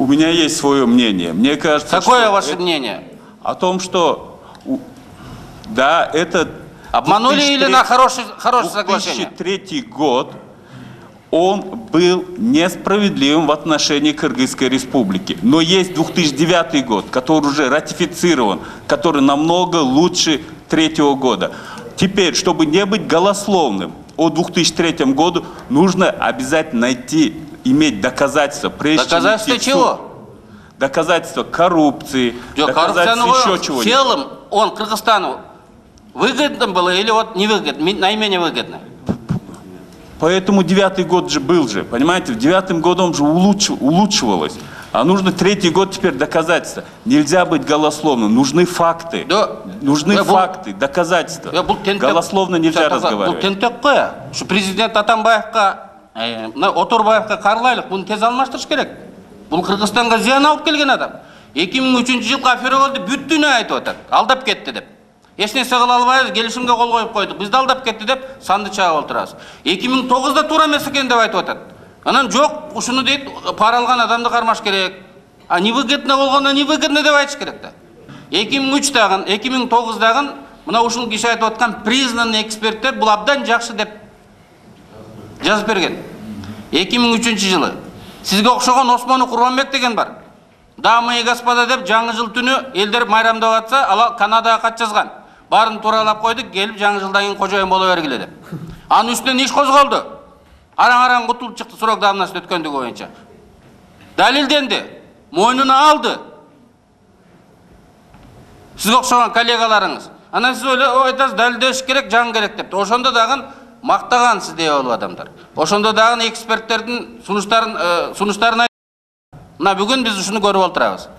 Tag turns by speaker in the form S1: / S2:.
S1: У меня есть свое мнение. Мне кажется,
S2: Какое ваше мнение?
S1: О том, что да, это
S2: обманули или на хорошее соглашение?
S1: 2003 год он был несправедливым в отношении Кыргызской республики. Но есть 2009 год, который уже ратифицирован, который намного лучше 2003 года. Теперь, чтобы не быть голословным о 2003 году, нужно обязательно иметь доказательства.
S2: Доказательства чего?
S1: Доказательства коррупции, доказательства еще чего-нибудь.
S2: В целом он Кыргызстану выгодно было или вот невыгодно, наименее выгодно?
S1: Поэтому 9-й год же был же, понимаете, в 9-м годом же улучшивалось. А нужно 3-й год теперь доказательства. Нельзя быть голословным, нужны факты. Да. Нужны факты, доказательства. Голословно нельзя разговаривать.
S2: Что президент Атамбаевка, Отурбаевка Карлайлық, bunu тез алмаштырыш керек. Бұл Кыргызстанға зиян алып келген адам. 2003 жылғы афера болды, бүттүнө айтып атат. Алдап кетти деп. Эч нерсе кыла албайбыз, келишимге кол коюп койдук. Бизди алдап кетти деп санды чагып отурабыз. 2009-да туура эмес экен деп айтып атат. Анан жок, ушуну дейт, пара алган адамды кармаш керек. А невыгодно болгондо невыгодно деп айтыш керек да. 2003-дагы, 2009-дагы мына ушул киши айтып аткан признанный эксперттер бул абдан жакшы деп жазып берген. 2003-жылы сизге окшогон Осмонов Курбанбек деген бар. Дамы и господа деп жаңы жыл түнү элдер майрамдап атса, ала Канадага кат жазган. Барын тууралап койдук, келип жаңы жылдан кийин кожоюн боло бергиле деп. Анын үстүнөн иш козголду. Араң-араң кутулуп чыкты срок давности өткөндүгү боюнча. Далилденди, мойнуна алды. Сизге окшогон коллегаларыңыз. Анан сиз айтасыз, далилдеш керек, жаңы керек деп. Ошондо дагы мактаган сизде болуп адамдар. Ошондо дагы эксперттердин сунуштарын мына бүгүн биз ушуну көрүп отурабыз.